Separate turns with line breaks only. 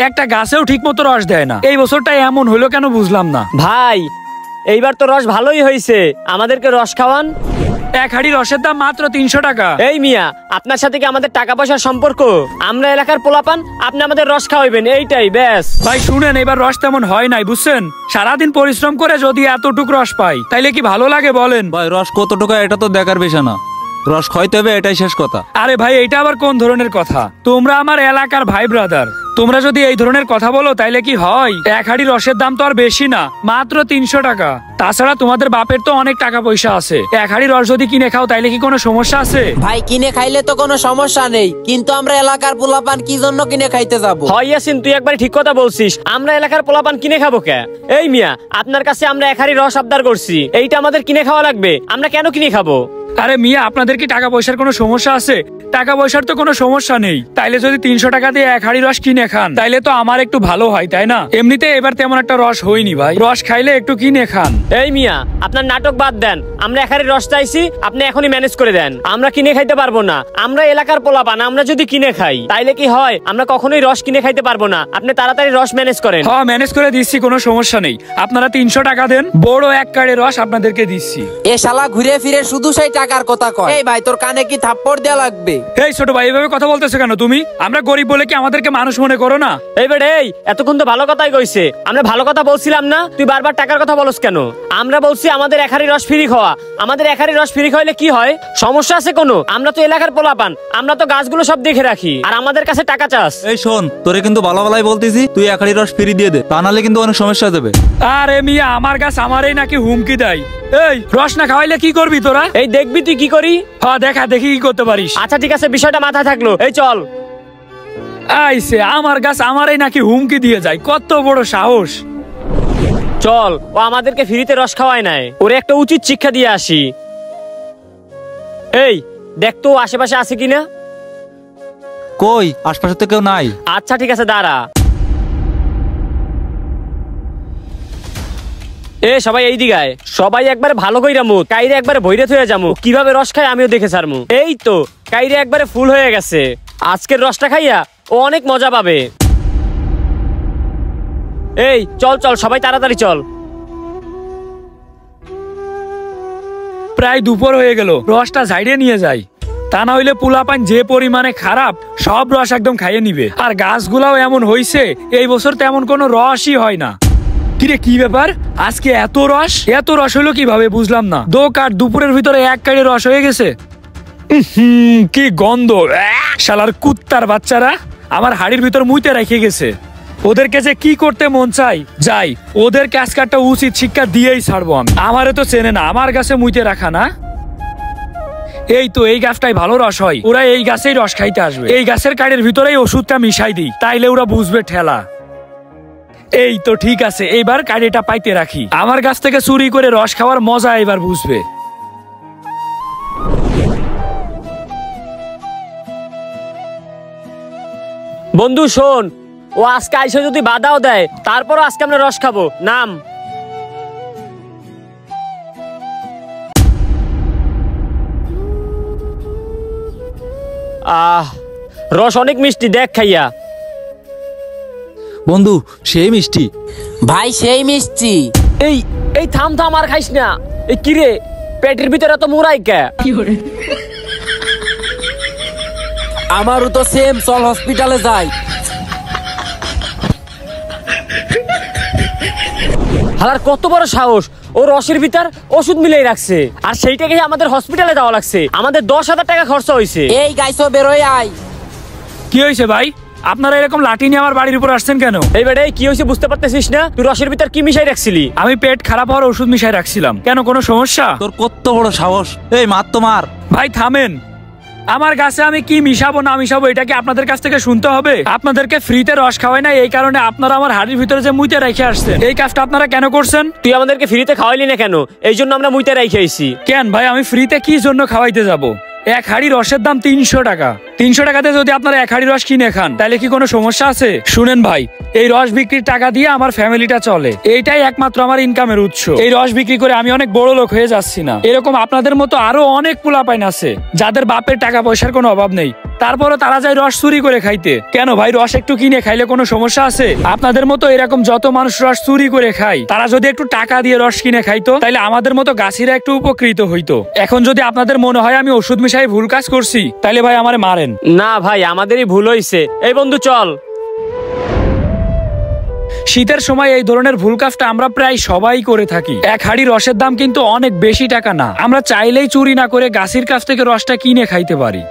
একটা গাছেও ঠিক মতো রস দেয় না। এই বছরটা এমন হলো কেন বুঝলাম না
ভাই এইবার তো রস ভালোই হয়েছে, আমাদেরকে রস খাওয়ান।
এক হাড়ি রসের দাম মাত্র 300 টাকা।
এই মিয়া, আপনার সাথে কি আমাদের টাকা পয়সার সম্পর্ক? আমরা এলাকার পোলাপান, আপনি আমাদের রস খাওয়াইবেন, এইটাই ব্যাস।
ভাই শুনেন, এবার রস তেমন হয় নাই বুঝছেন। সারাদিন পরিশ্রম করে যদি এতটুকু রস পাই তাইলে কি ভালো লাগে বলেন?
ভাই রস কত টাকা এটা তো দেখার বিষয় না, রস খাইতে হবে এটাই শেষ কথা।
আরে ভাই এটা আবার কোন ধরনের কথা? তোমরা আমার এলাকার ভাই ব্রাদার, তোমরা যদি এই ধরনের কথা বলো তাইলে কি হয়? এক হাড়ি রসের দাম তো আর বেশি না, মাত্র 300 টাকা। তাছাড়া তোমাদের বাপের তো অনেক টাকা পয়সা আছে, এক হাড়ি রস যদি কিনে খাও তাইলে কি কোনো সমস্যা আছে?
ভাই কিনে খাইলে তো কোনো সমস্যা নেই, কিন্তু আমরা এলাকার পোলাপান কি জন্য কিনে খাইতে যাব?
হয় ইয়াসিন, তুই একবার ঠিক কথা বলছিস, আমরা এলাকার পোলাপান কিনে খাবো কে? এই মিয়া, আপনার কাছে আমরা এক হাড়ি রস আবদার করছি, এইটা আমাদের কিনে খাওয়া লাগবে, আমরা কেন কিনে খাবো?
আরে মিয়া, আপনাদের কি টাকা পয়সার কোনো সমস্যা আছে? টাকা পয়সার তো কোনো সমস্যা নেই, তাইলে যদি 300 টাকা দিয়ে এক হাড়ি রস কিনে খান তাইলে তো আমার একটু ভালো হয়, তাই না? এমনিতে এবার তেমন একটা রস হয়নি ভাই, রস খাইলে একটু কিনে খান।
এই মিয়া, আপনার নাটক বাদ দেন, আমরা এক হাড়ি রস চাইছি, আপনি এখনই ম্যানেজ করে দেন। আমরা কিনে খাইতে পারবো না, আমরা এলাকার পোলাপান, আমরা যদি কিনে খাই তাইলে কি হয়? আমরা কখনোই রস কিনে খাইতে পারবো না, আপনি তাড়াতাড়ি রস ম্যানেজ করেন।
হ্যাঁ ম্যানেজ করে দিচ্ছি, কোনো সমস্যা নেই। আপনারা 300 টাকা দেন, বড় এক কাড়ে রস আপনাদেরকে দিচ্ছি।
এ শালা ঘুরে ফিরে শুধু সেই টাকার কথা কয়। এই ভাই তোর কানে কি থাপ্পড় দেয়া লাগবে?
এই ছোট ভাই, এভাবে কথা বলতেছো কেন তুমি? আমরা গরিব বলে কি আমাদেরকে মানুষ মনে করো না?
এই বেড়ে, এই এতক্ষণ তো ভালো কথাই কইছে, আমরা ভালো কথা বলছিলাম না? তুই বারবার টাকার কথা বলছ কেন? আমরা বলছি আমাদের এক হাড়ি রস ফ্রি খাওয়া, আমাদের এক হাড়ি রস ফ্রি খাইলে কি হয়? সমস্যা আছে কোনো? আমরা তো এলাকার পোলাপান, আমরা তো গাছগুলো সব দেখে রাখি, আর আমাদের কাছে টাকা চাস?
এই শোন, তোরে কিন্তু ভালো ভালোই বলতেছি, তুই এক হাড়ি রস ফ্রি দিয়ে দে, তা নাহলে কিন্তু অনেক সমস্যা যাবে।
আরে মিয়া, আমার গাছ আমারই নাকি হুমকি দেয়? এই রস না খাওয়াইলে কি করবি তোরা?
এই দেখবি তুই কি করি।
হ্যাঁ দেখা দেখি কি করতে পারিস।
আচ্ছা ঠিক আছে, বিষয়টা মাথায় থাকলো, এই চল।
আইসে আমার গাছ আমারই নাকি হুমকি দিয়ে যায়, কত বড় সাহস!
চল, ও আমাদেরকে ফ্রিতে রস খাওয়ায় নাই, ওরে একটা উচিত শিক্ষা দিয়ে আসি। এই দেখ তো আশেপাশে আছে কিনা।
কই, আশপাশে তো কেউ নাই।
আচ্ছা ঠিক আছে, দাঁড়া। এ সবাই এই দিগায়, সবাই একবারে ভালো কইরা মুখ, কাইরে একবারে ভইরে থইয়া যামু, কিভাবে রস খায় আমিও দেখে ছাড়মু। এই তো কাইরে একবারে ফুল হয়ে গেছে, আজকের রসটা খাইয়া ও অনেক মজা পাবে। এই চল চল, সবাই তাড়াতাড়ি চল।
প্রায় দুপুর হয়ে গেল, রসটা ঝাইড়ে নিয়ে যাই, তা না হইলে পোলাপান যে পরিমাণে খারাপ, সব রস একদম খাইয়ে নিবে। আর গাছগুলাও এমন হইছে, এই বছর তেমন কোনো রসই হয় না। কিরে কি ব্যাপার, আজকে এত রস হলো কিভাবে বুঝলাম না। দোকান দুপুরের ভিতরে এক কাড়ে রস হয়ে গেছে। কি গন্ধ! শালার কুত্তার বাচ্চারা আমার হাড়ির ভিতর মুইতে রেখে গেছে। ওদেরকে যে কি করতে মন চাই, যাই ওদেরকে আজকে একটা উচিত শিক্ষা দিয়েই ছাড়বো আমি। আমারে তো চেনে না, আমার গাছে মুইতে রাখা না। এই তো এই গাছটাই ভালো রস হয়, ওরা এই গাছেই রস খাইতে আসবে। এই গাছের কাড়ের ভিতরেই ওষুধটা মিশাই দিই, তাইলে ওরা বুঝবে ঠেলা। এই তো ঠিক আছে, এইবার কাড়িটা পাইতে রাখি, আমার গাছ থেকে চুরি করে রস খাওয়ার মজা এবার বুঝবে।
বন্ধু শোন, ও আজকে আইসা যদি বাধাও দেয়, তারপরও আজকে আমরা রস খাবো, নাম। রস অনেক মিষ্টি, দেখ খাইয়া।
বন্ধু সেই মিষ্টি।
ভাই সেই মিষ্টি।
এই এই থাম থাম, আর খাইস না। এই কিরে, পেটের ভিতরে এত মুরাই কে?
আমারও তো সেম, চল হসপিটালে যাই।
হালার কত বড় সাহস, ও রসের ভিতর ওষুধ মিলাই রাখছে, আর সেইটাকে আমাদের হসপিটালে যাওয়া লাগছে, আমাদের 10,000 টাকা খরচ হয়েছে।
এই গাইছো বেরোয় আয়।
কি হয়েছে ভাই, আপনারা এরকম লাঠি নিয়ে আমার বাড়ির উপর আসছেন কেন?
এই বেটা, কি হয়েছে বুঝতে পারতেছিস না? তুই রসের ভিতর কি মিশাই রাখছিলি?
আমি পেট খারাপ হওয়ার ওষুধ মিশাই রাখছিলাম। কেন, কোনো সমস্যা?
তোর কত বড় সাহস! এই মার তো মার।
ভাই থামেন, আমার গাছে আমি কি মিশাবো না মিশাবো এটা কি আপনাদের কাছ থেকে শুনতে হবে? আপনাদেরকে ফ্রিতে রস খাওয়াই না, এই কারণে আপনারা আমার হাড়ির ভিতরে যে মুইতে রেখে আসছেন, এই কাজটা আপনারা কেন করছেন?
তুই আমাদেরকে ফ্রিতে খাওয়াইলি না কেন? এই জন্য আমরা মুইতে রেখে আইছি।
কেন ভাই, আমি ফ্রিতে কি জন্য খাওয়াইতে যাব? এক হাড়ি রসের দাম 300 টাকা। 300 টাকাতে যদি আপনারা এক হাড়ি রস কিনে খান তাহলে কি কোনো সমস্যা আছে? শুনেন ভাই, এই রস বিক্রির টাকা দিয়ে আমার ফ্যামিলিটা চলে, এইটাই একমাত্র আমার ইনকামের উৎস। এই রস বিক্রি করে আমি অনেক বড় লোক হয়ে যাচ্ছি না। এরকম আপনাদের মতো আরো অনেক পোলাপাইন আছে যাদের বাপের টাকা পয়সার কোনো অভাব নেই, তারপরে তারা যায় রস চুরি করে খাইতে। কেন ভাই, রস একটু কিনে খাইলে কোনো সমস্যা আছে? আপনাদের মতো এরকম যত মানুষ রস চুরি করে খায়, তারা যদি একটু টাকা দিয়ে রস কিনে খাইতো, তাহলে আমাদের মতো গাছিরা একটু উপকৃত হইতো। এখন যদি আপনাদের মনে হয় আমি ওষুধ মিশাই ভুল কাজ করছি, তাহলে ভাই আমারে মারেন।
না ভাই, আমাদেরই ভুল হইছে। এই বন্ধু চল।
শীতের সময় এই ধরনের ভুল কাজটা আমরা প্রায় সবাই করে থাকি। এক হাড়ি রসের দাম কিন্তু অনেক বেশি টাকা না, আমরা চাইলেই চুরি না করে গাছের কাছ থেকে রসটা কিনে খাইতে পারি।